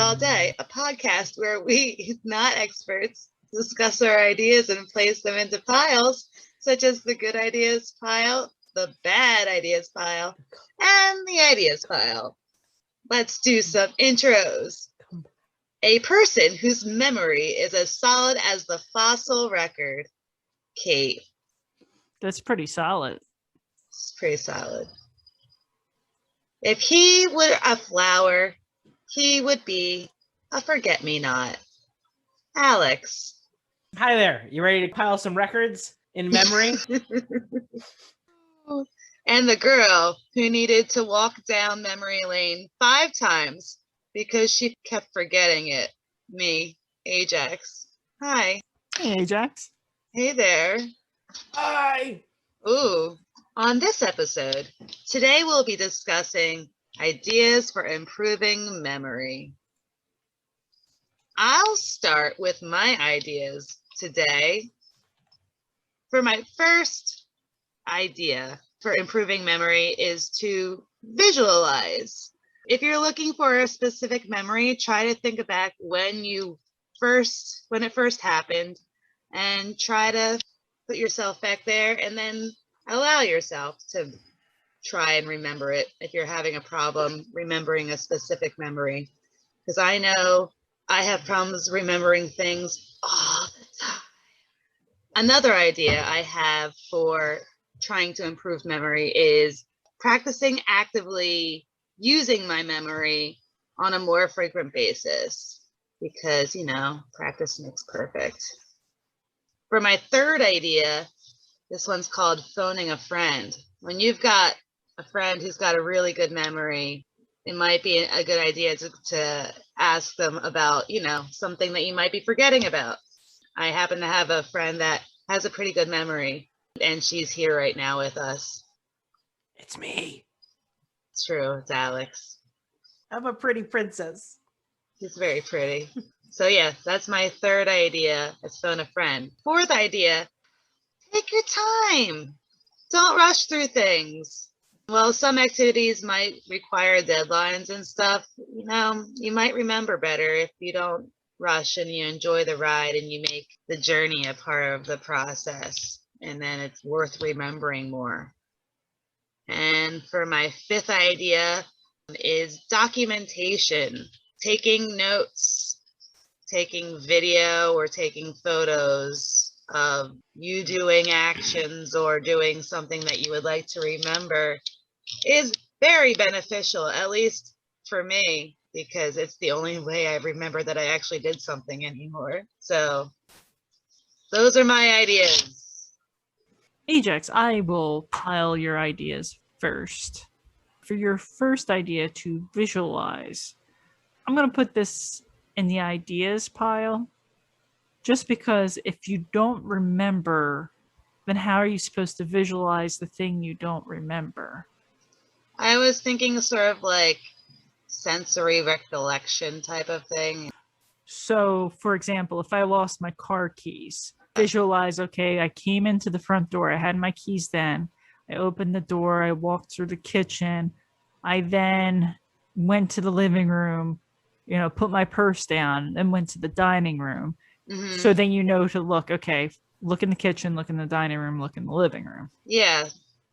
All Day, a podcast where we, not experts, discuss our ideas and place them into piles, such as the good ideas pile, the bad ideas pile, and the ideas pile. Let's do some intros. A person whose memory is as solid as the fossil record. Kate. That's pretty solid. It's pretty solid. If he were a flower, he would be a forget-me-not. Alex. Hi there. You ready to pile some records in memory? And the girl who needed to walk down memory lane 5 times because she kept forgetting it. Me, Ajax. Hi. Hey, Ajax. Hey there. Hi. Ooh. On this episode, today we'll be discussing ideas for improving memory. I'll start with my ideas today. For my first idea for improving memory is to visualize. If you're looking for a specific memory, try to think back when it first happened, and try to put yourself back there, and then allow yourself to try and remember it if you're having a problem remembering a specific memory. Because I know I have problems remembering things all the time. Another idea I have for trying to improve memory is practicing actively using my memory on a more frequent basis, because, practice makes perfect. For my third idea, this one's called phoning a friend. When you've got a friend who's got a really good memory, it might be a good idea to ask them about, something that you might be forgetting about. I happen to have a friend that has a pretty good memory, and she's here right now with us. It's me. It's true. It's Alex. I'm a pretty princess. She's very pretty. So yeah, that's my third idea, is phone a friend. Fourth idea, take your time. Don't rush through things. Well, some activities might require deadlines and stuff. You might remember better if you don't rush and you enjoy the ride and you make the journey a part of the process. And then it's worth remembering more. And for my fifth idea is documentation. Taking notes, taking video or taking photos of you doing actions or doing something that you would like to remember is very beneficial, at least for me, because it's the only way I remember that I actually did something anymore. So those are my ideas. Ajax, I will pile your ideas first. For your first idea to visualize, I'm going to put this in the ideas pile, just because if you don't remember, then how are you supposed to visualize the thing you don't remember? I was thinking sort of like sensory recollection type of thing. So, for example, if I lost my car keys, visualize, okay, I came into the front door, I had my keys then, I opened the door, I walked through the kitchen, I then went to the living room, put my purse down, and went to the dining room. Mm-hmm. So then to look, okay, look in the kitchen, look in the dining room, look in the living room. Yeah.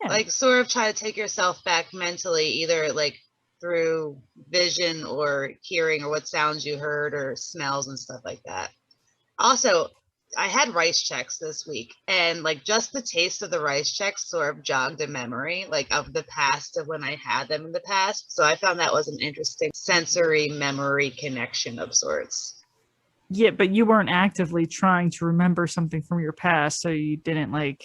Like sort of try to take yourself back mentally, either like through vision or hearing or what sounds you heard or smells and stuff like that. Also, I had rice checks this week, and like just the taste of the rice checks sort of jogged a memory like of the past, of when I had them in the past. So I found that was an interesting sensory memory connection of sorts. Yeah, but you weren't actively trying to remember something from your past, so you didn't like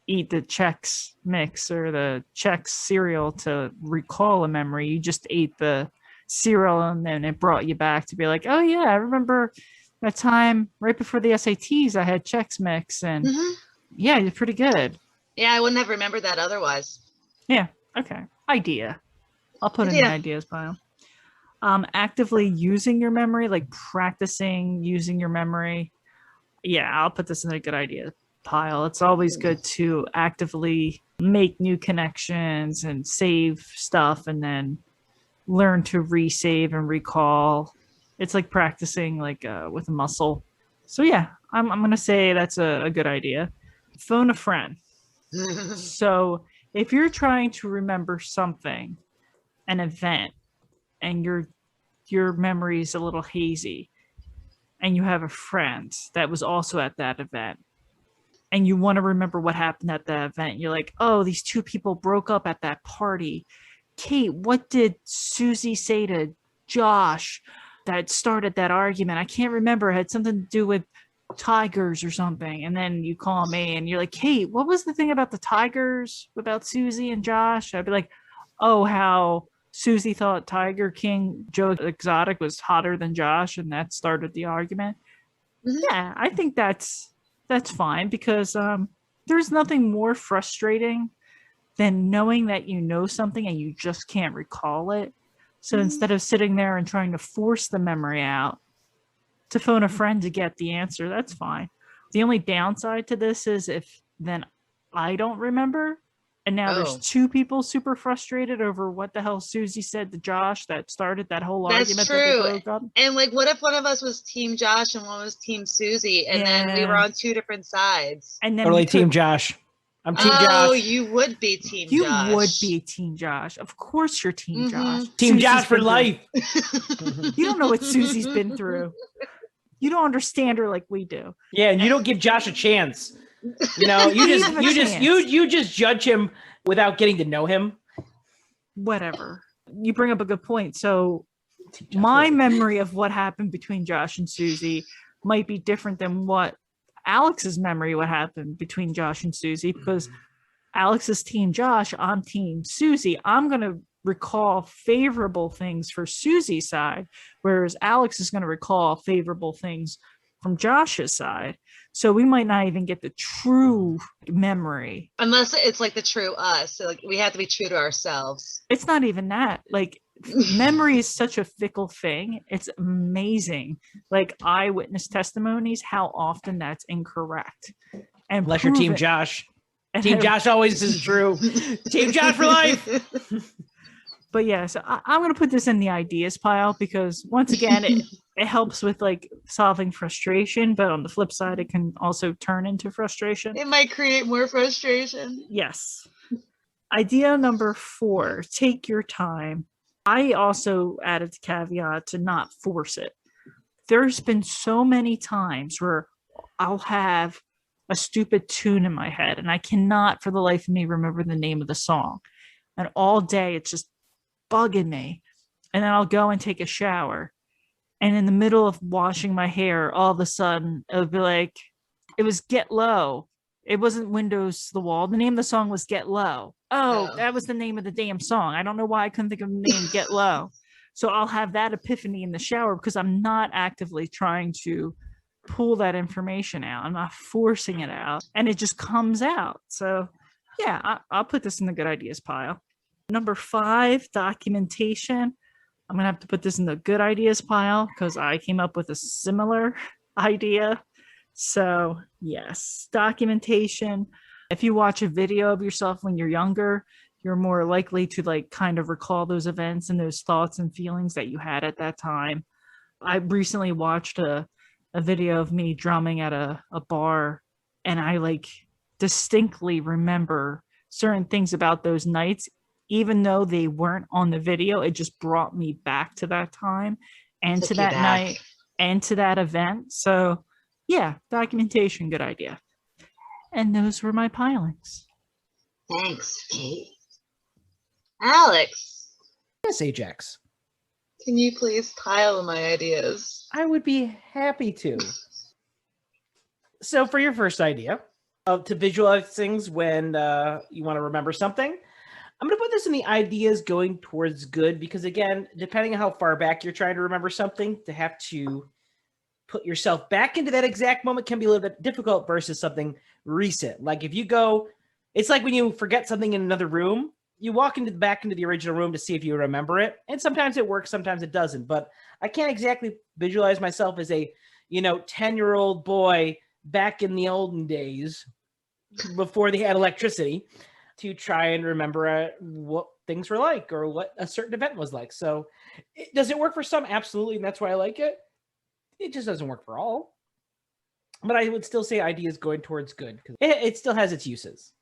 eat the Chex Mix or the Chex cereal to recall a memory. You just ate the cereal, and then it brought you back to be like, oh yeah, I remember that time right before the SATs I had Chex Mix, and yeah, you're pretty good. Yeah, I wouldn't have remembered that otherwise. Yeah, okay. Idea. I'll put in the ideas pile. Actively using your memory, like practicing using your memory. Yeah, I'll put this in a good idea pile. It's always good to actively make new connections and save stuff and then learn to resave and recall. It's like practicing like with a muscle. So yeah, I'm gonna say that's a good idea. Phone a friend. So if you're trying to remember something, an event, and your memory is a little hazy, and you have a friend that was also at that event, and you want to remember what happened at that event, you're like, oh, these two people broke up at that party. Kate, what did Suzie say to Josh that started that argument? I can't remember. It had something to do with tigers or something. And then you call me and you're like, Kate, what was the thing about the tigers, about Suzie and Josh? I'd be like, oh, how Suzie thought Tiger King Joe Exotic was hotter than Josh, and that started the argument. Yeah, I think that's fine, because there's nothing more frustrating than knowing that you know something and you just can't recall it. So instead of sitting there and trying to force the memory out, to phone a friend to get the answer, that's fine. The only downside to this is if then I don't remember, and now there's two people super frustrated over what the hell Suzie said to Josh that started that whole argument. True. That they broke up. And like, what if one of us was Team Josh and one was Team Suzie, and then we were on two different sides? And then totally Team Josh. I'm Team Josh. Oh, you would be Team Josh. You would be Team Josh. Of course you're Team Josh. Team Josh for life. You don't know what Susie's been through. You don't understand her like we do. Yeah, and you don't give Josh a chance. You know, you just judge him without getting to know him. Whatever. You bring up a good point. So my memory of what happened between Josh and Suzie might be different than what Alex's memory what happened between Josh and Suzie, because Alex is Team Josh, I'm Team Suzie. I'm going to recall favorable things for Susie's side, whereas Alex is going to recall favorable things from Josh's side. So we might not even get the true memory. Unless it's like the true us. So like we have to be true to ourselves. It's not even that. Like memory is such a fickle thing. It's amazing. Like eyewitness testimonies, how often that's incorrect. And unless you're Team Josh. Team Josh always is true. Team Josh for life. But yeah, so I'm going to put this in the ideas pile, because once again, it helps with like solving frustration. But on the flip side, it can also turn into frustration. It might create more frustration. Yes. Idea number 4, take your time. I also added the caveat to not force it. There's been so many times where I'll have a stupid tune in my head and I cannot for the life of me remember the name of the song. And all day it's just bugging me. And then I'll go and take a shower. And in the middle of washing my hair, all of a sudden it'll be like, it was Get Low. It wasn't Windows to the Wall. The name of the song was Get Low. Oh, that was the name of the damn song. I don't know why I couldn't think of the name Get Low. So I'll have that epiphany in the shower because I'm not actively trying to pull that information out. I'm not forcing it out. And it just comes out. So yeah, I'll put this in the good ideas pile. Number 5, documentation. I'm going to have to put this in the good ideas pile because I came up with a similar idea. So yes, documentation. If you watch a video of yourself when you're younger, you're more likely to like kind of recall those events and those thoughts and feelings that you had at that time. I recently watched a video of me drumming at a bar, and I like distinctly remember certain things about those nights. Even though they weren't on the video, it just brought me back to that time and to that night and to that event. So yeah, documentation, good idea. And those were my pilings. Thanks, Kate. Alex. Yes, Ajax. Can you please pile my ideas? I would be happy to. So for your first idea, to visualize things when you want to remember something, I'm going to put this in the ideas going towards good, because again, depending on how far back you're trying to remember something, to have to put yourself back into that exact moment can be a little bit difficult versus something recent. Like if you go, it's like when you forget something in another room, you walk back into the original room to see if you remember it. And sometimes it works, sometimes it doesn't. But I can't exactly visualize myself as a, 10-year-old boy back in the olden days before they had electricity to try and remember what things were like or what a certain event was like. So does it work for some? Absolutely. And that's why I like it. It just doesn't work for all. But I would still say ideas going towards good because it still has its uses.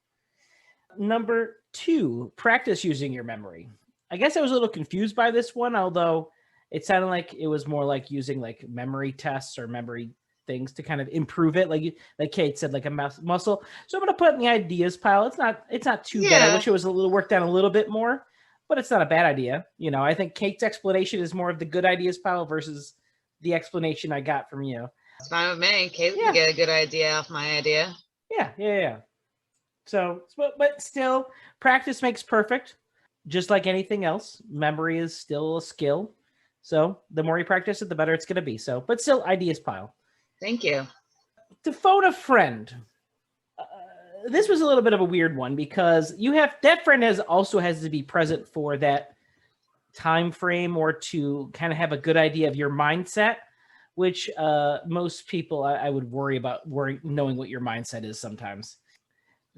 Number 2, practice using your memory. I guess I was a little confused by this one, although it sounded like it was more like using like memory tests or memory things to kind of improve it. Like Kate said, like a muscle. So I'm going to put it in the ideas pile. It's not too bad. I wish it was a little worked out a little bit more, but it's not a bad idea. You know, I think Kate's explanation is more of the good ideas pile versus the explanation I got from you. It's fine with me. Kate can get a good idea off my idea. Yeah. So, but still, practice makes perfect. Just like anything else, memory is still a skill. So the more you practice it, the better it's going to be. So, but still, ideas pile. Thank you. To phone a friend. This was a little bit of a weird one because that friend has to be present for that time frame or to kind of have a good idea of your mindset, which most people I would worry about knowing what your mindset is sometimes.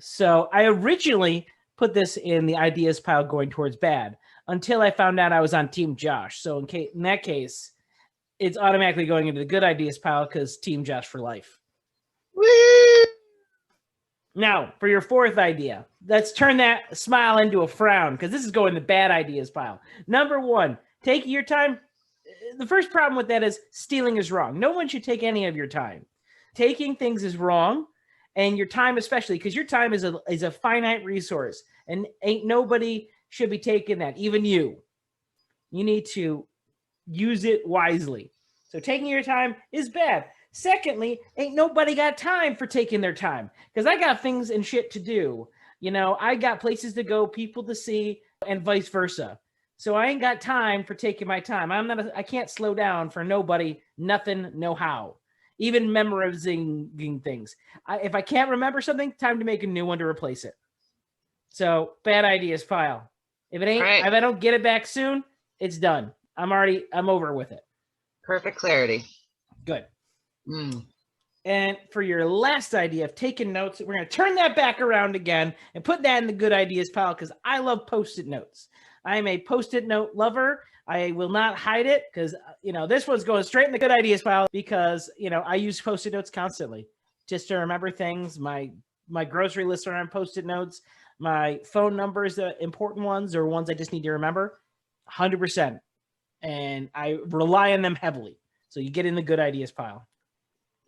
So I originally put this in the ideas pile going towards bad until I found out I was on Team Josh. So in that case, it's automatically going into the good ideas pile because Team Josh for life. Woo! Now, for your 4th idea, let's turn that smile into a frown because this is going in the bad ideas pile. Number 1, taking your time. The first problem with that is stealing is wrong. No one should take any of your time. Taking things is wrong, and your time especially, because your time is a finite resource, and ain't nobody should be taking that, even you. You need to use it wisely. So taking your time is bad. Secondly, ain't nobody got time for taking their time because I got things and shit to do. You know, I got places to go, people to see, and vice versa. So I ain't got time for taking my time. I can't slow down for nobody, nothing, no how. Even memorizing things. If I can't remember something, time to make a new one to replace it. So bad ideas pile. If I don't get it back soon, it's done. I'm over with it. Perfect clarity. Good. Mm. And for your last idea of taking notes, we're going to turn that back around again and put that in the good ideas pile because I love Post-it notes. I am a Post-it note lover. I will not hide it because, this one's going straight in the good ideas pile because, I use Post-it notes constantly just to remember things. My grocery lists are on Post-it notes. My phone numbers, the important ones or ones I just need to remember, 100%. And I rely on them heavily. So you get in the good ideas pile.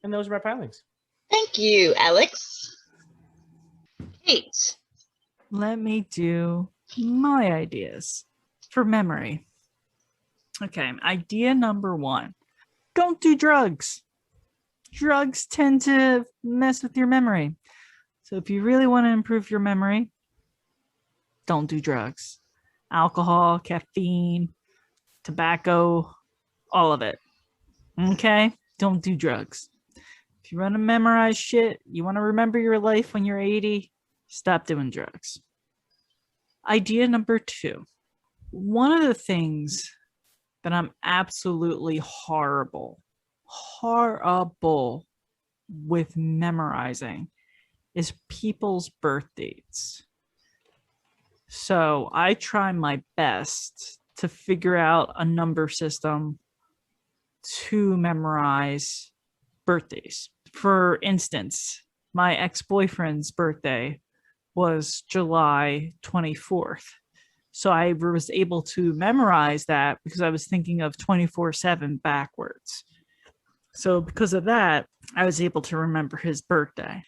And those are my pilings. Thank you, Alex. Kate. Let me do my ideas for memory. Okay, idea number 1. Don't do drugs. Drugs tend to mess with your memory. So if you really want to improve your memory, don't do drugs. Alcohol, caffeine, tobacco, all of it. Okay? Don't do drugs. If you want to memorize shit, you want to remember your life when you're 80, stop doing drugs. Idea number 2. One of the things that I'm absolutely horrible with memorizing is people's birth dates. So I try my best to figure out a number system to memorize birthdays. For instance, my ex-boyfriend's birthday was July 24th. So I was able to memorize that because I was thinking of 24/7 backwards. So because of that, I was able to remember his birthday.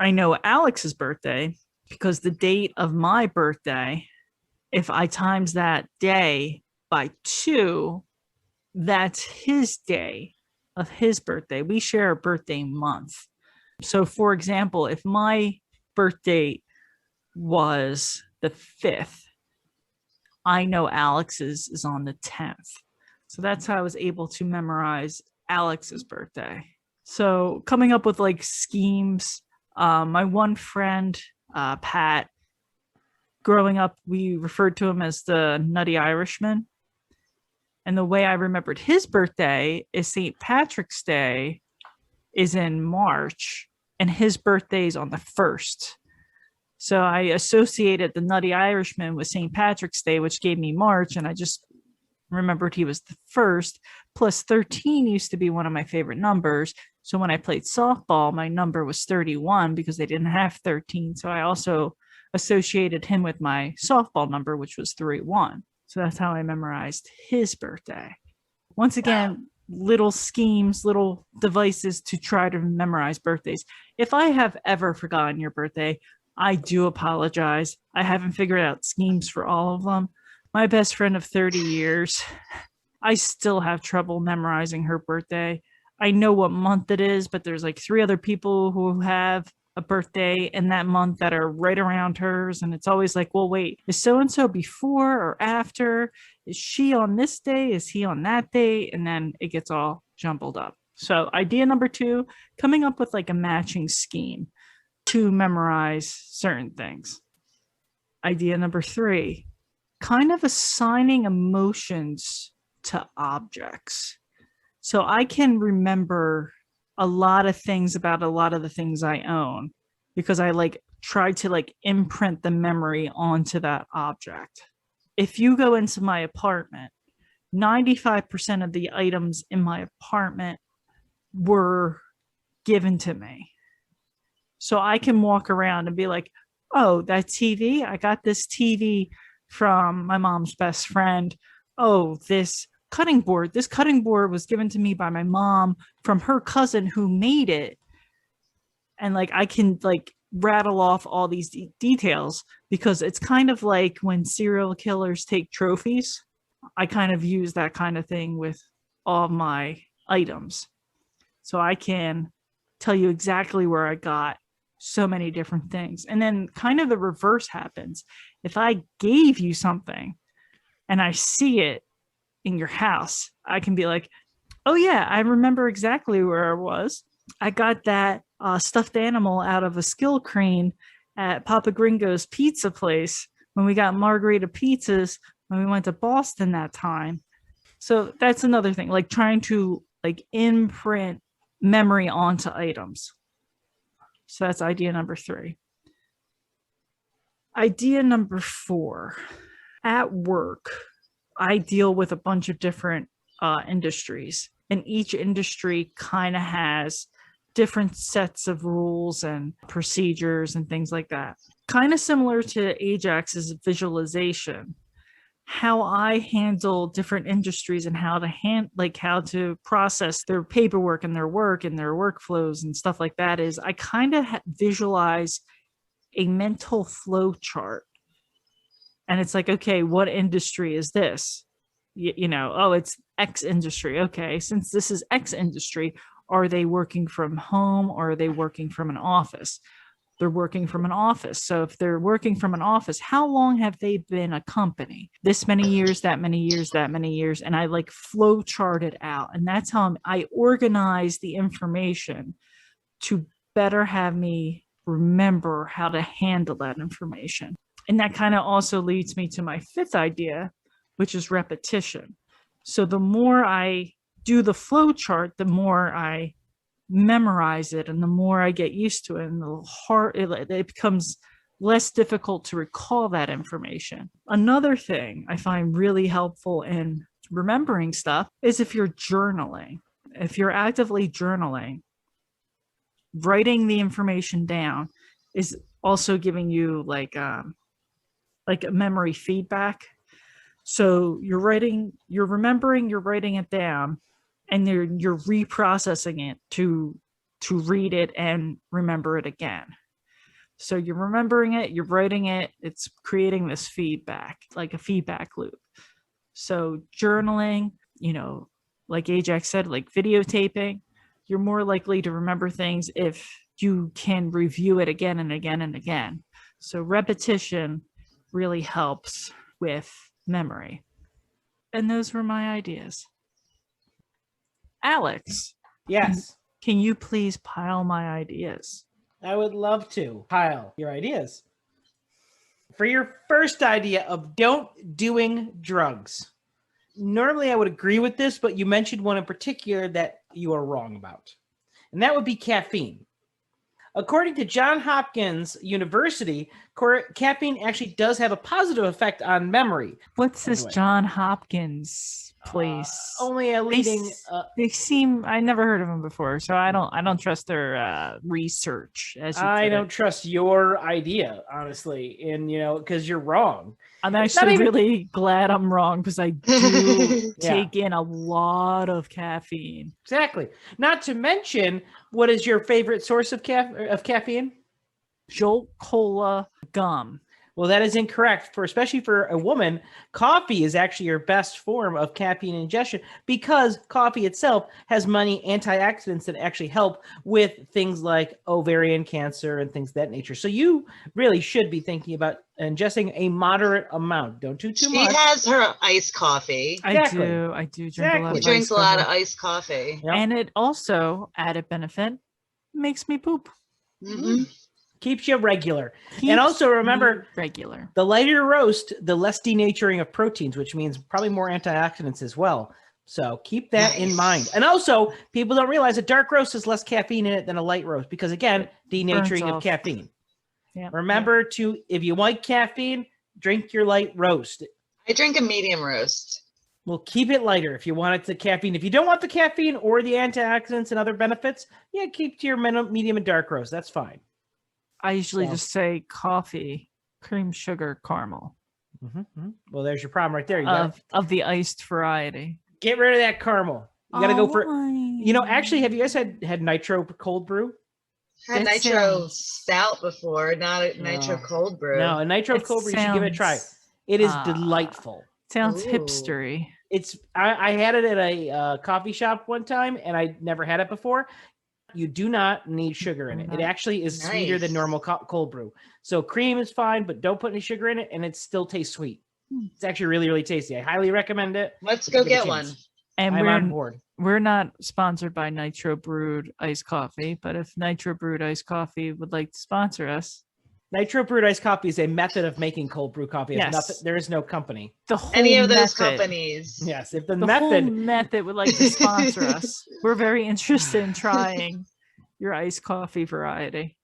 I know Alex's birthday because the date of my birthday, if I times that day by 2, that's his day of his birthday. We share a birthday month. So for example, if my birth date was the 5th, I know Alex's is on the 10th. So that's how I was able to memorize Alex's birthday. So coming up with like schemes, my one friend, Pat, growing up, we referred to him as the Nutty Irishman. And the way I remembered his birthday is St. Patrick's Day is in March, and his birthday is on the 1st. So I associated the Nutty Irishman with St. Patrick's Day, which gave me March, and I just remembered he was the first. Plus 13 used to be one of my favorite numbers. So when I played softball, my number was 31 because they didn't have 13. So I also associated him with my softball number, which was 3-1. So that's how I memorized his birthday. Once again, little schemes, little devices to try to memorize birthdays. If I have ever forgotten your birthday, I do apologize. I haven't figured out schemes for all of them. My best friend of 30 years, I still have trouble memorizing her birthday. I know what month it is, but there's like 3 other people who have a birthday in that month that are right around hers. And it's always like, well, wait, is so-and-so before or after? Is she on this day? Is he on that day? And then it gets all jumbled up. So idea number 2, coming up with like a matching scheme to memorize certain things. Idea number 3, kind of assigning emotions to objects. So I can remember a lot of things about a lot of the things I own because I like try to like imprint the memory onto that object. If you go into my apartment, 95% of the items in my apartment were given to me. So I can walk around and be like, oh, that TV, I got this TV from my mom's best friend. Oh, this cutting board was given to me by my mom from her cousin who made it. And like I can like rattle off all these details because it's kind of like when serial killers take trophies. I kind of use that kind of thing with all my items. So I can tell you exactly where I got so many different things. And then kind of the reverse happens. If I gave you something and I see it in your house, I can be like, oh yeah, I remember exactly where I was. I got that stuffed animal out of a skill crane at Papa Gringo's pizza place when we got margarita pizzas when we went to Boston that time. So that's another thing, like trying to like imprint memory onto items. So that's idea number 3. Idea number 4, at work, I deal with a bunch of different industries, and each industry kind of has different sets of rules and procedures and things like that. Kind of similar to Ajax's visualization, how I handle different industries and how to process their paperwork and their work and their workflows and stuff like that is I kind of visualize a mental flow chart. And it's like, okay, what industry is this? Oh, it's X industry. Okay, since this is X industry, are they working from home or are they working from an office? They're working from an office. So if they're working from an office, how long have they been a company? This many years, that many years, that many years. And I like flow chart it out. And that's how I organize the information to better have me remember how to handle that information. And that kind of also leads me to my 5th idea, which is repetition. So the more I do the flow chart, the more I memorize it and the more I get used to it, and it becomes less difficult to recall that information. Another thing I find really helpful in remembering stuff is if you're journaling. If you're actively journaling, writing the information down is also giving you like a memory feedback. So you're remembering, you're writing it down, and you're reprocessing it to read it and remember it again. So you're remembering it, you're writing it, it's creating this feedback, like a feedback loop. So journaling, like Ajax said, like videotaping, you're more likely to remember things if you can review it again and again and again. So repetition really helps with memory. And those were my ideas. Alex. Yes. Can you please pile my ideas? I would love to pile your ideas. For your first idea of don't doing drugs. Normally I would agree with this, but you mentioned one in particular that you are wrong about. And that would be caffeine. According to Johns Hopkins University, caffeine actually does have a positive effect on memory. What's by the this way. John Hopkins place? Only a They leading. they seem I never heard of them before, so I don't trust their research. As you I put don't it. trust your idea, honestly, and because you're wrong. I'm It's not actually even- really glad I'm wrong because I do Yeah. take in a lot of caffeine. Exactly. Not to mention, what is your favorite source of caffeine? Jolt Cola gum. Well, that is incorrect. Especially for a woman, coffee is actually your best form of caffeine ingestion because coffee itself has many antioxidants that actually help with things like ovarian cancer and things of that nature. So you really should be thinking about ingesting a moderate amount. Don't do too She much. has her iced coffee. Exactly. I do drink a lot She of drinks iced a lot of coffee. iced coffee. Yep. And it also, added benefit, makes me poop. Mhm. Keeps you regular. Keeps also remember- me regular. The lighter your roast, the less denaturing of proteins, which means probably more antioxidants as well. So keep that in Nice. mind. And also, people don't realize a dark roast has less caffeine in it than a light roast because, again, denaturing of off. caffeine. Yeah. Remember to, if you like caffeine, drink your light roast. I drink a medium roast. We'll keep it lighter if you want it to caffeine. If you don't want the caffeine or the antioxidants and other benefits, yeah, keep to your medium and dark roast. That's fine. I usually So- just say coffee, cream, sugar, caramel Well, there's your problem right there. You gotta of the iced variety. get rid of that caramel. You got to go for. Actually, have you guys why? had nitro cold brew? Had That nitro sounds- stout before, not a nitro No. cold brew. No, a nitro cold brew. You should give it a try. It is delightful. Sounds Ooh. hipstery. I had it at a coffee shop one time, and I never had it before. You do not need sugar in it. It actually is sweeter than Nice. normal cold brew. So cream is fine, but don't put any sugar in it, and it still tastes sweet. It's actually really, really tasty. I highly recommend it. Let's go Give it a get one. chance. And I'm on board. we're not sponsored by Nitro Brewed Iced Coffee, but if Nitro Brewed Iced Coffee would like to sponsor us, Nitro brewed iced coffee is a method of making cold brew coffee. It's Yes. nothing, there is no company. the whole Any of those method, companies. Yes, if the the method. whole method would like to sponsor us, we're very interested in trying your iced coffee variety.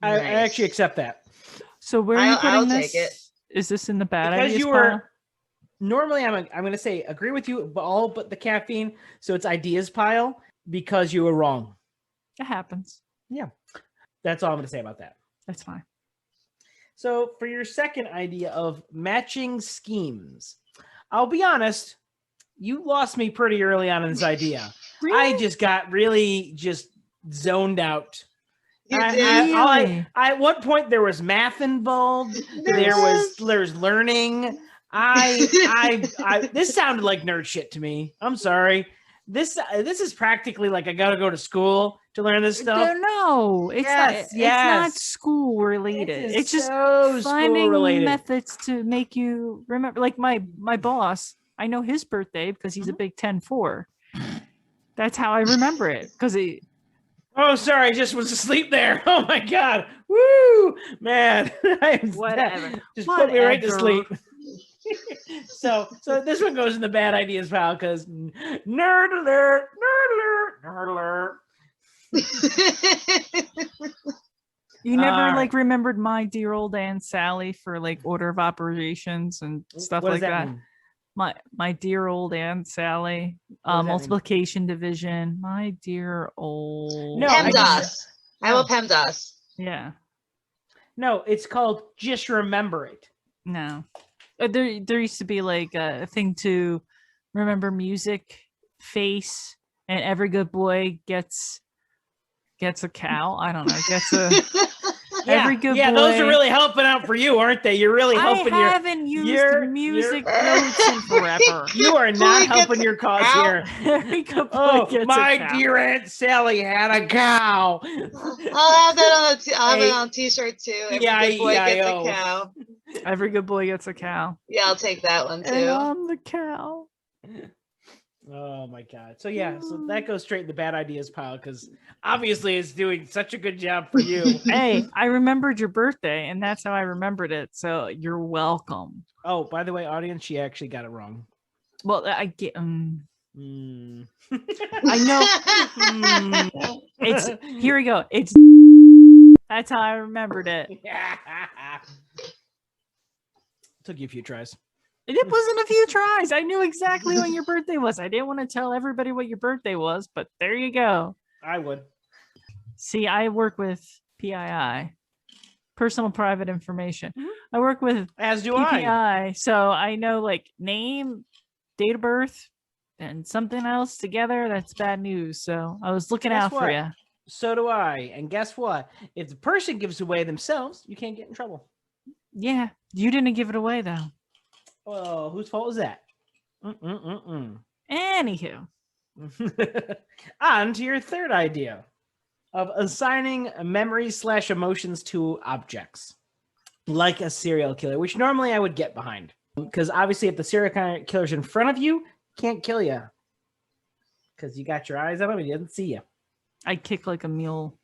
I Nice. actually accept that. So where are you putting I'll this? take it. Is this in the bad Because ideas you pile? were normally I'm going to say agree with you but all but the caffeine, so it's ideas pile because you were wrong. It happens. That's all I'm going to say about that. That's fine. So for your second idea of matching schemes, I'll be honest, you lost me pretty early on in this idea. I just got really just zoned out. You I- did? Really? At one point there was math involved. There's learning. I this sounded like nerd shit to me. I'm sorry. This is practically like I gotta go to school to learn this stuff. No, it's Yes, not. It's not yes. school related. This It's is just so finding school-related. methods to make you remember. Like my boss, I know his birthday because he's a big 10-4. That's how I remember it because he. Oh, sorry, I just was asleep there. Oh my god. Woo! Man. Whatever. Just put me right to Whatever. sleep. so this one goes in the bad ideas pile because nerd alert, nerd alert, nerd alert. You never Alright. like remembered my dear old Aunt Sally for like order of operations and stuff What like does that. mean? My dear old Aunt Sally, What does that mean? multiplication division. My dear old. No, I PEMDAS. I will No. PEMDAS. Yeah. No, it's called just remember it. No. There used to be like a thing to remember music, face, and every good boy gets a cow. I don't know. Gets a every good yeah, boy. those are really helping out for you, aren't they? You're really helping I your. haven't used your- music your- notes in forever. You are Boy not gets helping a your cause cow. here. Every good boy Oh, gets a my cow. dear Aunt Sally had a cow. I'll have that on I'll have Hey, it on a t-shirt too. Every good boy gets E-I-E-I-O. a cow. Every good boy gets a cow. Yeah, I'll take that one And too. I'm the cow. Oh my god. So yeah, so that goes straight in the bad ideas pile because obviously it's doing such a good job for you. Hey, I remembered your birthday, and that's how I remembered it. So you're welcome. Oh, by the way, audience, she actually got it wrong. Well, I get. Mm. I know. It's here we go. It's That's how I remembered it. Took you a few tries. It wasn't a few tries. I knew exactly when your birthday was. I didn't want to tell everybody what your birthday was, but there you go. I would. See, I work with PII, personal private information. I work with As do I. PPI, so I know like name, date of birth, and something else together. That's bad news. So I was looking Guess out for what? you. So do I. And guess what? If the person gives away themselves, you can't get in trouble. Yeah, you didn't give it away though. Oh, whose fault was that? Anywho, On to your third idea of assigning memories/emotions to objects, like a serial killer, which normally I would get behind. Because obviously, if the serial killer's in front of you, can't kill you. Because you got your eyes on him and he doesn't see you. I kick like a mule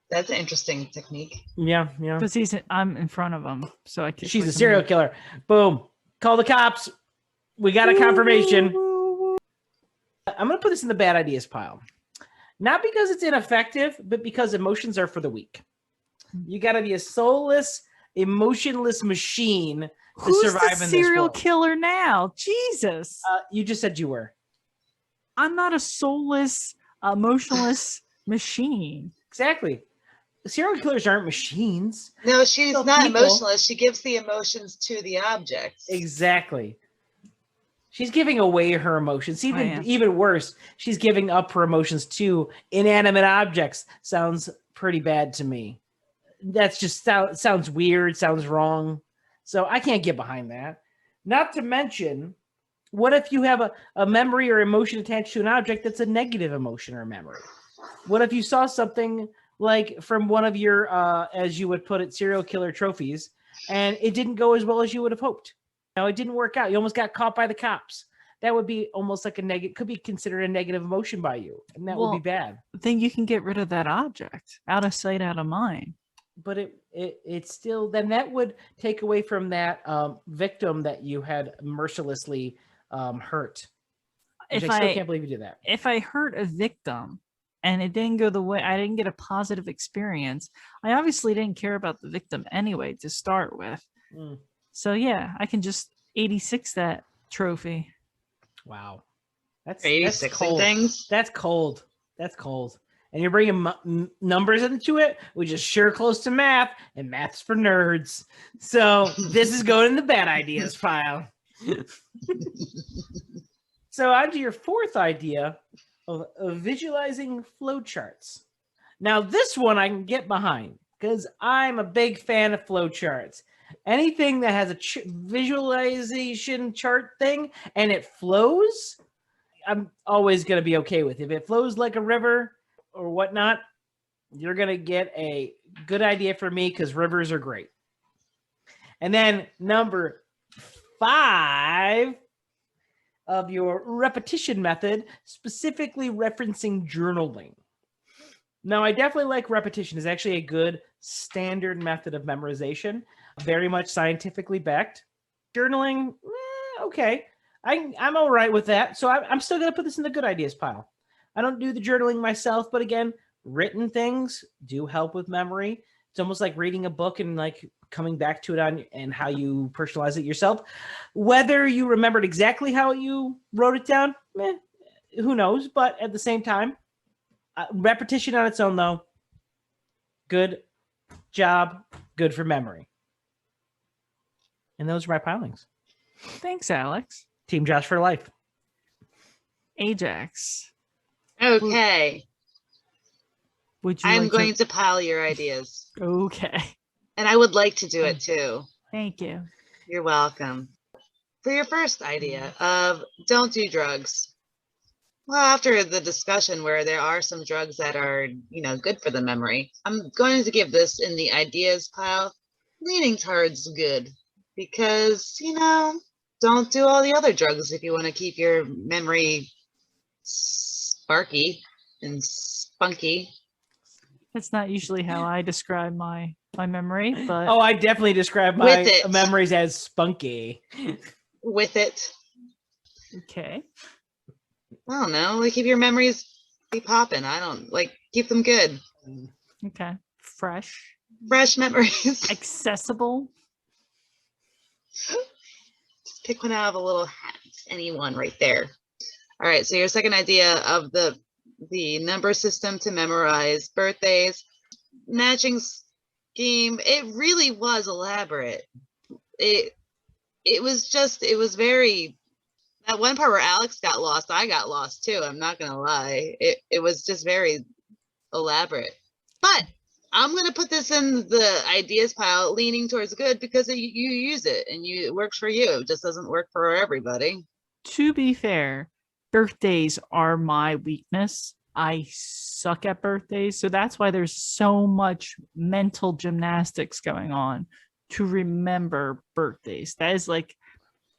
That's an interesting technique. Yeah. because I'm in front of him, so I kick. She's like a serial mule. killer. Boom. Call the cops. We got a confirmation. I'm going to put this in the bad ideas pile. Not because it's ineffective, but because emotions are for the weak. You got to be a soulless, emotionless machine to Who's survive the in this serial world. killer now? Jesus. You just said you were. I'm not a soulless, emotionless machine. Exactly. Serial killers aren't machines. No, she's Still not people. emotionless. She gives the emotions to the objects. Exactly. She's giving away her emotions. yeah. Even worse, she's giving up her emotions to inanimate objects. Sounds pretty bad to me. That's just sounds weird, sounds wrong. So I can't get behind that. Not to mention, what if you have a memory or emotion attached to an object that's a negative emotion or memory? What if you saw something like from one of your, as you would put it, serial killer trophies, and it didn't go as well as you would have hoped? No, it didn't work out. You almost got caught by the cops. That would be almost like could be considered a negative emotion by you, and that would be bad. Then you can get rid of that object. Out of sight, out of mind. But it still, then that would take away from that victim that you had mercilessly hurt. I still can't believe you did that. If I hurt a victim and it didn't go the way, I didn't get a positive experience, I obviously didn't care about the victim anyway to start with. So yeah, I can just 86 that trophy. Wow. That's 86 cold. things. That's cold. That's cold. And you're bringing numbers into it, which is sure close to math, and math's for nerds. So this is going in the bad ideas pile. So on to your fourth idea of visualizing flowcharts. Now this one I can get behind because I'm a big fan of flowcharts. Anything that has a visualization chart thing and it flows, I'm always going to be okay with. If it flows like a river or whatnot, you're going to get a good idea from me because rivers are great. And then number 5 of your repetition method, specifically referencing journaling. Now, I definitely like repetition. It's actually a good standard method of memorization, very much scientifically backed. Journaling, okay. I'm all right with that. So I'm still going to put this in the good ideas pile. I don't do the journaling myself, but again, written things do help with memory. It's almost like reading a book and like coming back to it on and how you personalize it yourself. Whether you remembered exactly how you wrote it down, who knows? But at the same time, repetition on its own, though, good job, good for memory. And those are my pilings. Thanks, Alex. Team Josh for life. Ajax. Okay. Would you I'm like going to pile your ideas. Okay. And I would like to do it too. Thank you. You're welcome. For your first idea of don't do drugs. Well, after the discussion where there are some drugs that are, good for the memory, I'm going to give this in the ideas pile, leaning towards good. Because, don't do all the other drugs if you want to keep your memory sparky and spunky. That's not usually how I describe my memory, but I definitely describe my memories as spunky. With it. Okay. I don't know. Keep your memories be popping. Keep them good. Okay. fresh, memories. accessible. Just pick one out of a little hat. Anyone right there. All right, so your second idea of the number system to memorize birthdays, matching scheme, it really was elaborate. It was very, that one part where Alex got lost, I got lost too. I'm not gonna lie. It was just very elaborate. But I'm gonna put this in the ideas pile, leaning towards good, because you use it and it works for you. It just doesn't work for everybody. To be fair, birthdays are my weakness. I suck at birthdays. So that's why there's so much mental gymnastics going on to remember birthdays. That is like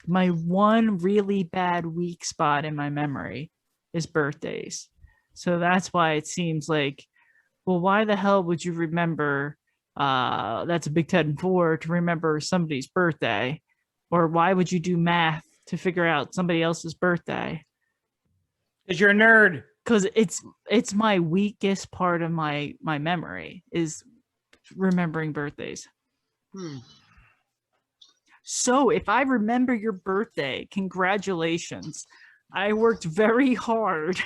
my one really bad weak spot in my memory is birthdays. So that's why it seems like, well, why the hell would you remember that's a Big Ted and 4 to remember somebody's birthday? Or why would you do math to figure out somebody else's birthday? Because you're a nerd. Because it's my weakest part of my memory is remembering birthdays. So if I remember your birthday, congratulations. I worked very hard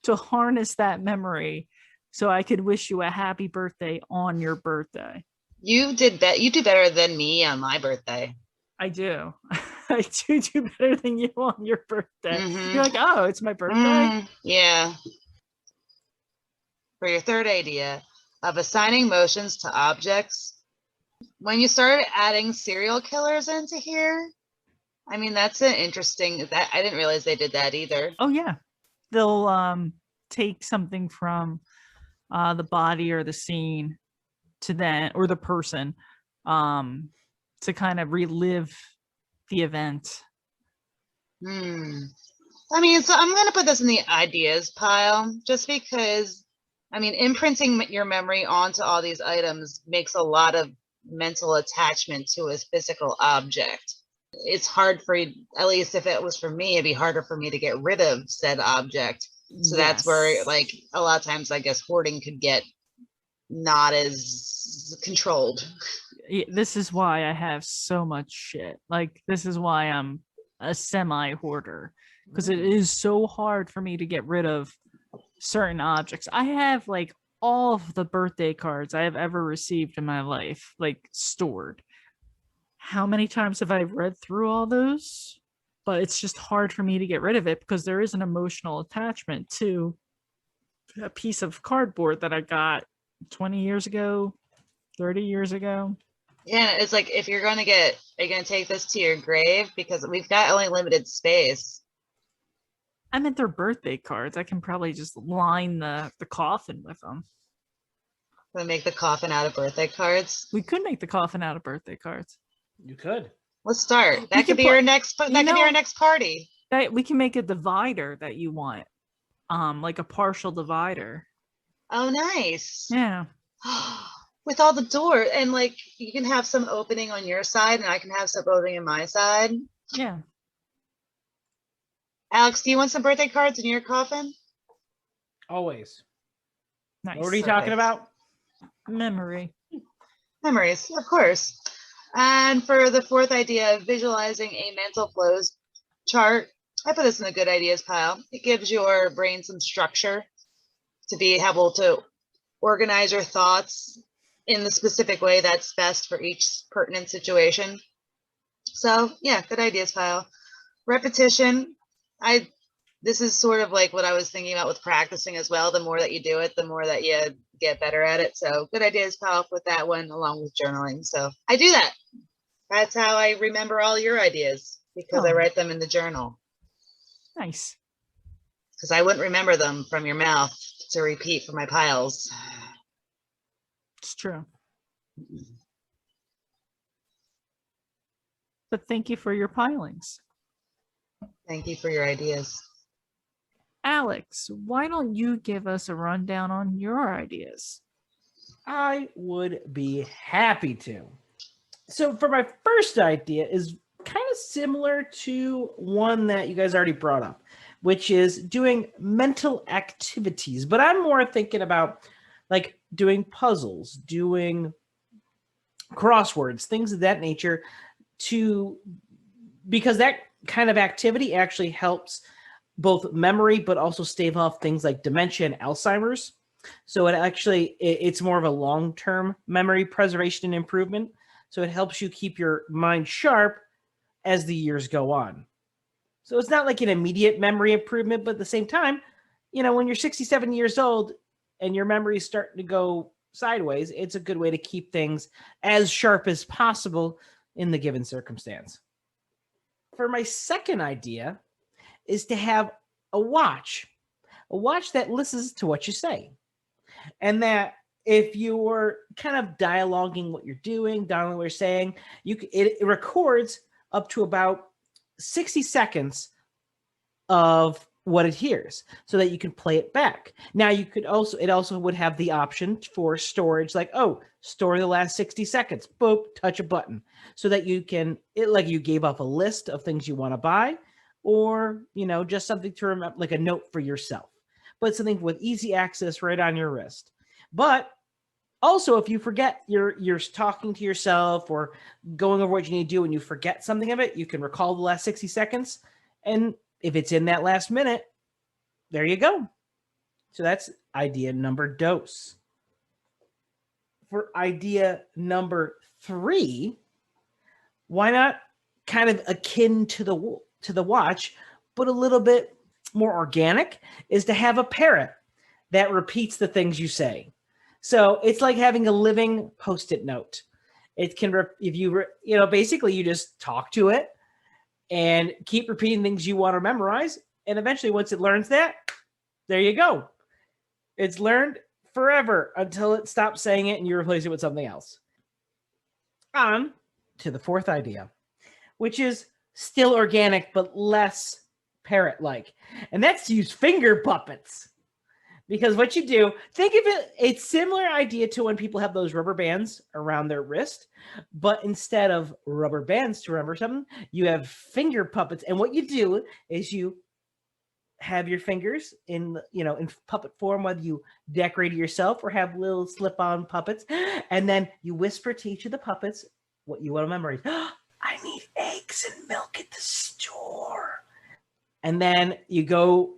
to harness that memory so I could wish you a happy birthday on your birthday. You do better than me on my birthday. I do. I do better than you on your birthday. You're like, oh, it's my birthday? Yeah. For your third idea of assigning motions to objects, when you started adding serial killers into here, I mean, that's an interesting, that I didn't realize they did that either. Oh, yeah. They'll take something from the body or the scene to then, or the person, to kind of relive the event. I mean, so I'm going to put this in the ideas pile just because, I mean, imprinting your memory onto all these items makes a lot of mental attachment to a physical object. It's hard for you, at least if it was for me, it'd be harder for me to get rid of said object. So that's where, like, a lot of times I guess hoarding could get not as controlled. This is why I have so much shit. Like, this is why I'm a semi hoarder, because it is so hard for me to get rid of certain objects. I have like all of the birthday cards I have ever received in my life, like stored. How many times have I read through all those? But it's just hard for me to get rid of it because there is an emotional attachment to a piece of cardboard that I got 20 years ago, 30 years ago. Yeah, it's like, if you're gonna are you gonna take this to your grave? Because we've got only limited space. I meant their birthday cards. I can probably just line the coffin with them. Gonna make the coffin out of birthday cards. We could make the coffin out of birthday cards. You could. Let's start. That could be our next. That could be our next party. That we can make a divider that you want, like a partial divider. Oh, nice. Yeah. With all the doors, and like you can have some opening on your side, and I can have some opening on my side. Yeah. Alex, do you want some birthday cards in your coffin? Always. Nice. What are you talking about? Memory. Memories, of course. And for the fourth idea of visualizing a mental flows chart, I put this in the good ideas pile. It gives your brain some structure to be able to organize your thoughts in the specific way that's best for each pertinent situation. So yeah, good ideas pile. Repetition. This is sort of like what I was thinking about with practicing as well. The more that you do it, the more that you get better at it. So good ideas pile with that one, along with journaling. So I do that. That's how I remember all your ideas, because I write them in the journal. Nice. Because I wouldn't remember them from your mouth to repeat for my piles. It's true. But thank you for your pilings. Thank you for your ideas. Alex, why don't you give us a rundown on your ideas? I would be happy to. So for my first idea is kind of similar to one that you guys already brought up, which is doing mental activities. But I'm more thinking about like doing puzzles, doing crosswords, things of that nature, because that kind of activity actually helps both memory, but also stave off things like dementia and Alzheimer's. So it's more of a long-term memory preservation and improvement. So it helps you keep your mind sharp as the years go on. So it's not like an immediate memory improvement, but at the same time, when you're 67 years old and your memory is starting to go sideways, it's a good way to keep things as sharp as possible in the given circumstance. For my second idea is to have a watch that listens to what you say. And that if you're kind of dialoguing what you're doing, dialoguing what you're saying, it records up to about 60 seconds of what it hears so that you can play it back. Now it also would have the option for storage, like, store the last 60 seconds, boop, touch a button so that you gave off a list of things you want to buy, or, just something to remember, like a note for yourself, but something with easy access right on your wrist. But also, if you forget, you're talking to yourself or going over what you need to do and you forget something of it, you can recall the last 60 seconds. And if it's in that last minute, there you go. So that's idea number dos. For idea number 3, why not kind of akin to the watch, but a little bit more organic, is to have a parrot that repeats the things you say. So it's like having a living Post-it note. It can, basically you just talk to it and keep repeating things you want to memorize. And eventually, once it learns that, there you go. It's learned forever until it stops saying it and you replace it with something else. On to the fourth idea, which is still organic, but less parrot-like. And that's to use finger puppets. Because what you do, think of it's similar idea to when people have those rubber bands around their wrist, but instead of rubber bands to remember something, you have finger puppets. And what you do is you have your fingers in puppet form, whether you decorate it yourself or have little slip-on puppets, and then you whisper to each of the puppets what you want to memorize. I need eggs and milk at the store. And then you go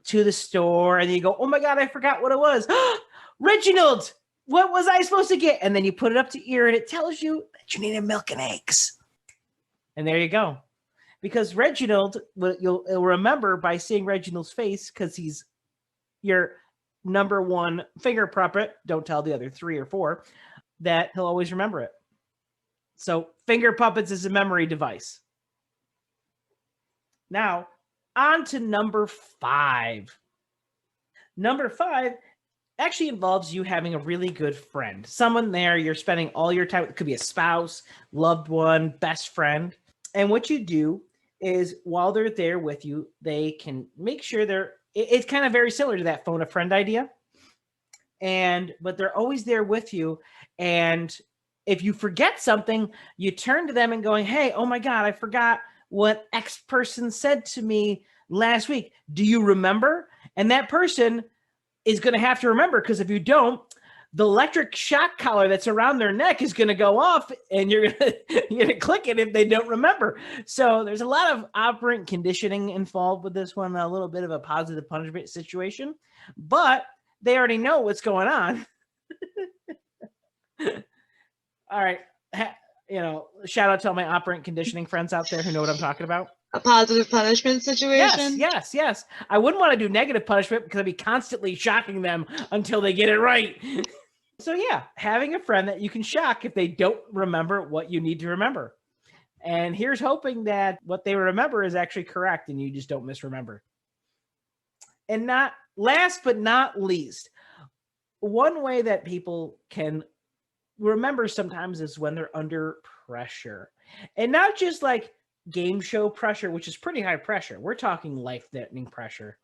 to the store and you go, oh my God, I forgot what it was. Reginald, what was I supposed to get? And then you put it up to ear and it tells you that you need milk and eggs. And there you go. Because Reginald, you'll remember by seeing Reginald's face, because he's your number one finger puppet, don't tell the other 3 or 4, that he'll always remember it. So finger puppets is a memory device. Now, on to number 5. Number 5 actually involves you having a really good friend. Someone there you're spending all your time with. It could be a spouse, loved one, best friend. And what you do is while they're there with you, they can make sure it's kind of very similar to that phone a friend idea. But they're always there with you. And if you forget something, you turn to them and going, hey, oh my God, I forgot what X person said to me last week. Do you remember? And that person is going to have to remember, because if you don't, the electric shock collar that's around their neck is going to go off and you're going to click it if they don't remember. So there's a lot of operant conditioning involved with this one, a little bit of a positive punishment situation, but they already know what's going on. All right. Shout out to all my operant conditioning friends out there who know what I'm talking about. A positive punishment situation? Yes. I wouldn't want to do negative punishment because I'd be constantly shocking them until they get it right. So yeah, having a friend that you can shock if they don't remember what you need to remember. And here's hoping that what they remember is actually correct and you just don't misremember. And not last but not least, one way that people can remember sometimes is when they're under pressure. And not just like game show pressure, which is pretty high pressure. We're talking life-threatening pressure.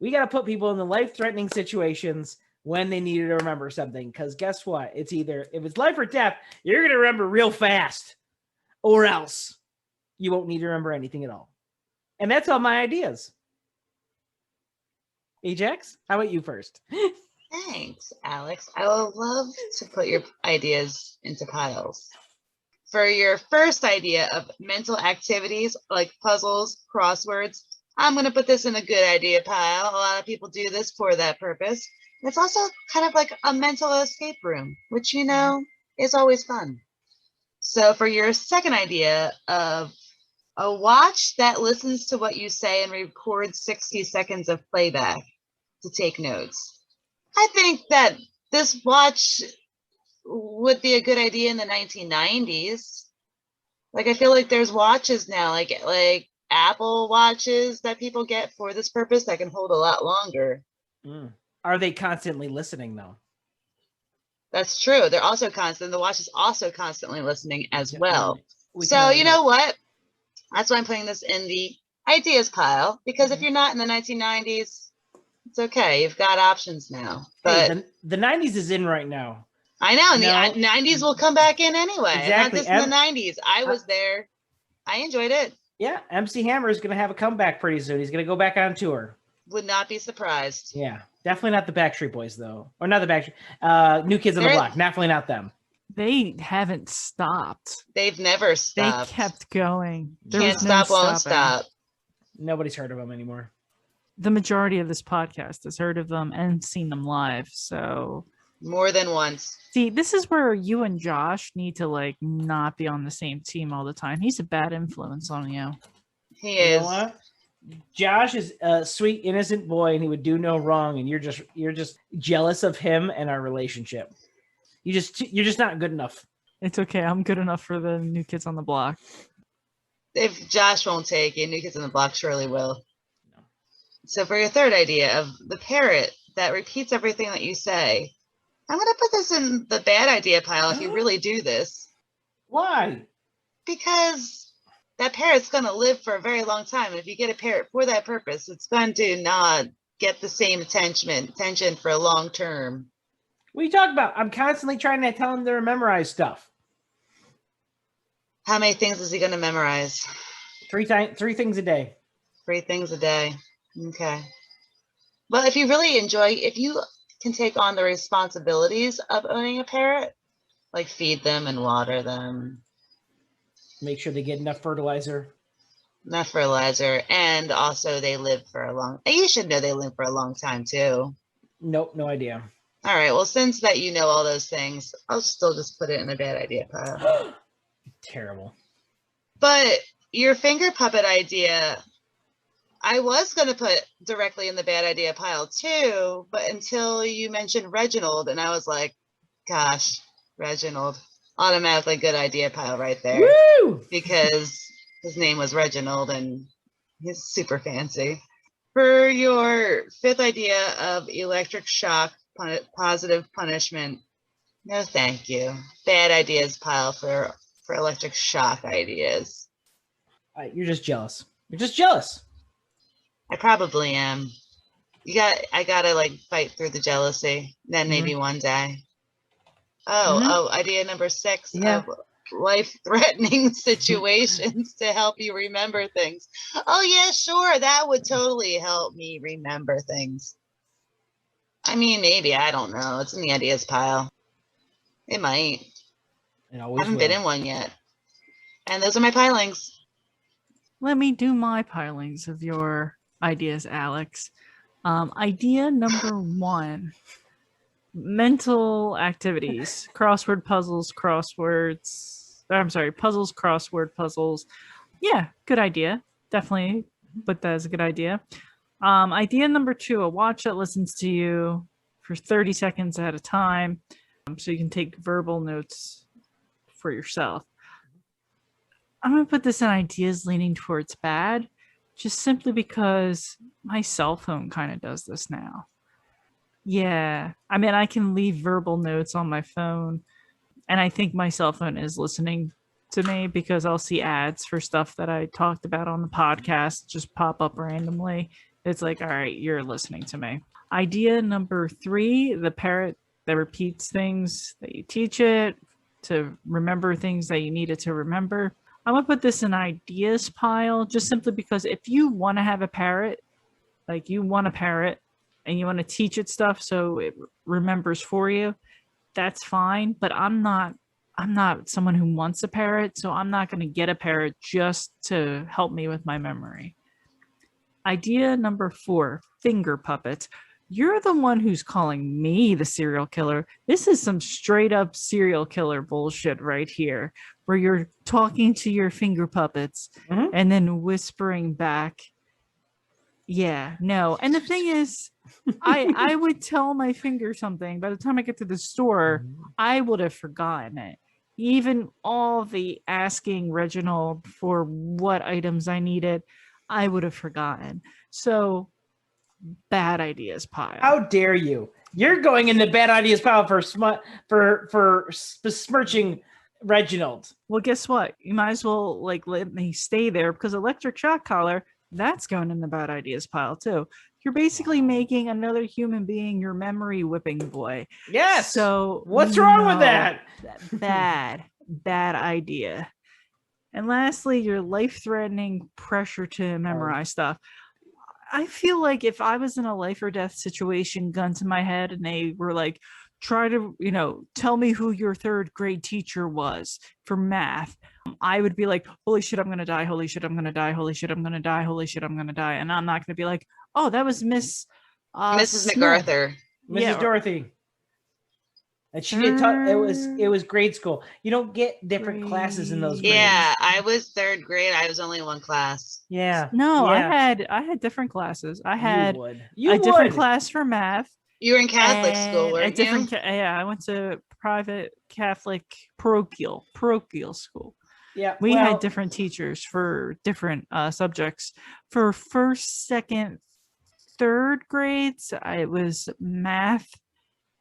We got to put people in the life-threatening situations when they need to remember something, because guess what? It's either, if it's life or death, you're going to remember real fast, or else you won't need to remember anything at all. And that's all my ideas. Ajax, how about you first? Thanks, Alex. I would love to put your ideas into piles. For your first idea of mental activities like puzzles, crosswords, I'm going to put this in a good idea pile. A lot of people do this for that purpose. It's also kind of like a mental escape room, which, is always fun. So for your second idea of a watch that listens to what you say and records 60 seconds of playback to take notes. I think that this watch would be a good idea in the 1990s. Like, I feel like there's watches now, like Apple watches that people get for this purpose that can hold a lot longer. Are they constantly listening though? That's true. They're also constant. The watch is also constantly listening as well. So you know what? That's why I'm putting this in the ideas pile, because if you're not in the 1990s, it's okay. You've got options now. But hey, the 90s is in right now. I know. And the 90s will come back in anyway. Exactly. Not just in the 90s. I was there. I enjoyed it. Yeah. MC Hammer is going to have a comeback pretty soon. He's going to go back on tour. Would not be surprised. Yeah. Definitely not the Backstreet Boys, though. Or not the Backstreet. New Kids on the Block. Definitely not them. They haven't stopped. They've never stopped. They kept going. Can't stop, won't stop. Nobody's heard of them anymore. The majority of this podcast has heard of them and seen them live. So more than once. See, this is where you and Josh need to not be on the same team all the time. He's a bad influence on you. He is. You know what? Josh is a sweet, innocent boy, and he would do no wrong. And you're just jealous of him and our relationship. You're just not good enough. It's okay. I'm good enough for the New Kids on the Block. If Josh won't take it, New Kids on the Block surely will. No. So for your third idea of the parrot that repeats everything that you say, I'm going to put this in the bad idea pile if you really do this. Why? Because that parrot's going to live for a very long time. And if you get a parrot for that purpose, it's going to not get the same attention for a long term. What are you talking about? I'm constantly trying to tell him to memorize stuff. How many things is he going to memorize? 3 things a day. 3 things a day. Okay. Well, if you can take on the responsibilities of owning a parrot, like feed them and water them. Make sure they get enough fertilizer. And also they live for a long. You should know they live for a long time too. Nope, no idea. All right. Well, since that you know all those things, I'll still just put it in a bad idea pile. Terrible. But your finger puppet idea, I was going to put directly in the bad idea pile too, but until you mentioned Reginald, and I was like, gosh, Reginald, automatically good idea pile right there. Woo! Because his name was Reginald and he's super fancy. For your fifth idea of electric shock, positive punishment, no thank you. Bad ideas pile for electric shock ideas. You're just jealous. You're just jealous. I probably am. I gotta fight through the jealousy. Then maybe one day. Idea number 6. Yeah. Life-threatening situations to help you remember things. Oh yeah, sure. That would totally help me remember things. I mean, maybe. I don't know. It's in the ideas pile. It might. It always I haven't will. been in one yet. And those are my pilings. Let me do my pilings of your ideas, Alex. Idea number 1. Mental activities. Crossword puzzles, puzzles, crossword puzzles. Yeah, good idea. Definitely put that as a good idea. Idea number 2, a watch that listens to you for 30 seconds at a time, so you can take verbal notes for yourself. I'm going to put this in ideas leaning towards bad, just simply because my cell phone kind of does this now. Yeah, I mean, I can leave verbal notes on my phone, and I think my cell phone is listening to me because I'll see ads for stuff that I talked about on the podcast just pop up randomly. It's like, all right, you're listening to me. Idea number 3, the parrot that repeats things that you teach it to remember things that you need it to remember. I'm going to put this in ideas pile just simply because if you want to have a parrot, you want a parrot, and you want to teach it stuff so it remembers for you, that's fine. But I'm not someone who wants a parrot, so I'm not going to get a parrot just to help me with my memory. Idea number 4, finger puppets. You're the one who's calling me the serial killer. This is some straight up serial killer bullshit right here, where you're talking to your finger puppets and then whispering back. Yeah, no. And the thing is, I would tell my finger something. By the time I get to the store, I would have forgotten it. Even all the asking Reginald for what items I needed, I would have forgotten. So, bad ideas pile. How dare you? You're going in the bad ideas pile for besmirching Reginald. Well, guess what? You might as well let me stay there, because electric shock collar, that's going in the bad ideas pile too. You're basically making another human being your memory whipping boy. Yes. So what's wrong with that? Bad idea. And lastly, your life-threatening pressure to memorize stuff. I feel like if I was in a life or death situation, gun to my head, and they were like, try to, tell me who your 3rd grade teacher was for math, I would be like, holy shit, I'm going to die. Holy shit, I'm going to die. Holy shit, I'm going to die. Holy shit, I'm going to die. And I'm not going to be like, oh, that was Mrs. MacArthur. Mrs. Dorothy. And she did it was grade school. You don't get different classes in those grades. Yeah, I was 3rd grade. I was only in one class. Yeah. No, yeah. I had different classes. I had a different class for math. You were in Catholic school, weren't you? Yeah, I went to private Catholic parochial school. Yeah, we had different teachers for different subjects. For 1st, 2nd, 3rd grades, it was math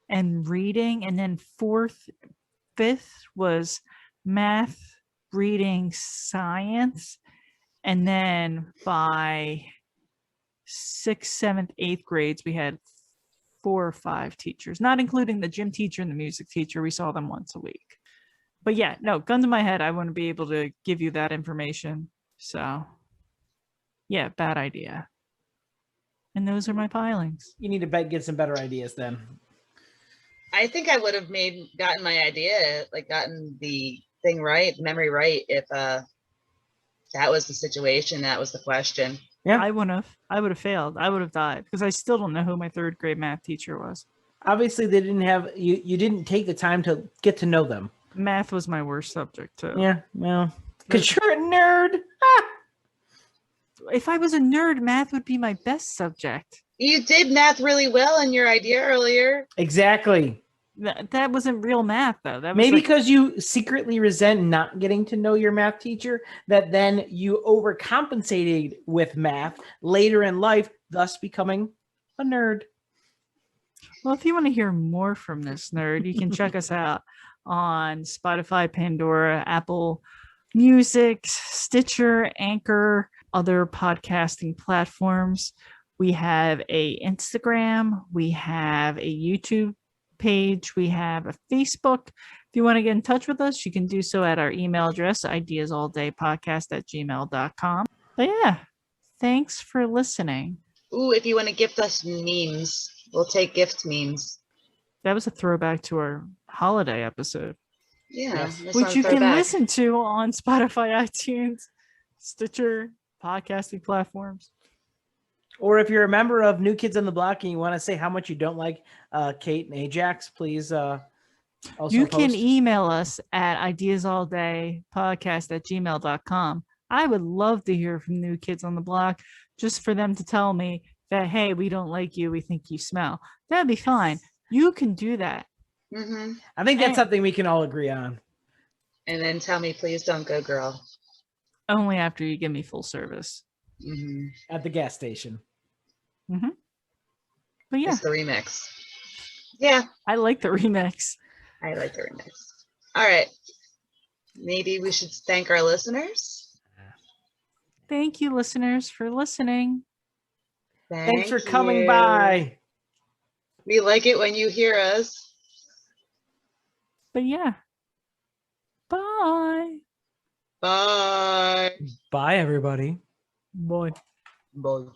and reading, and then 4th, 5th was math, reading, science, and then by 6th, 7th, 8th grades, we had 4 or 5 teachers, not including the gym teacher and the music teacher. We saw them once a week. But yeah, no, gun to my head, I wouldn't be able to give you that information. So yeah, bad idea. And those are my pilings. You need to get some better ideas then. I think I would have gotten my idea, gotten the thing right, memory right, if that was the situation, that was the question. Yeah, I would have failed. I would have died, because I still don't know who my 3rd grade math teacher was. Obviously, they didn't have you didn't take the time to get to know them. Math was my worst subject too. Yeah, well, because you're a nerd. If I was a nerd, math would be my best subject. You did math really well in your idea earlier. Exactly. That wasn't real math, though. That was maybe because you secretly resent not getting to know your math teacher, that then you overcompensated with math later in life, thus becoming a nerd. Well, if you want to hear more from this nerd, you can check us out on Spotify, Pandora, Apple Music, Stitcher, Anchor, other podcasting platforms. We have a Instagram. We have a YouTube page. We have a Facebook. If you want to get in touch with us, you can do so at our email address, ideasalldaypodcast@gmail.com. But yeah, thanks for listening. Ooh, if you want to gift us memes, we'll take gift memes. That was a throwback to our holiday episode. Yeah. Which you can listen to on Spotify, iTunes, Stitcher, podcasting platforms. Or if you're a member of New Kids on the Block and you want to say how much you don't like Kate and Ajax, please also you can email us at ideasallday.podcast@gmail.com. I would love to hear from New Kids on the Block, just for them to tell me that, hey, we don't like you, we think you smell. That'd be fine. You can do that. Mm-hmm. I think that's something we can all agree on. And then tell me, please don't go, girl. Only after you give me full service. Mm-hmm. At the gas station. Mm-hmm. But yeah. It's the remix. Yeah. I like the remix. I like the remix. All right. Maybe we should thank our listeners. Thank you, listeners, for listening. Thanks for coming by. We like it when you hear us. But yeah. Bye. Bye. Bye, everybody. Bye. Bye.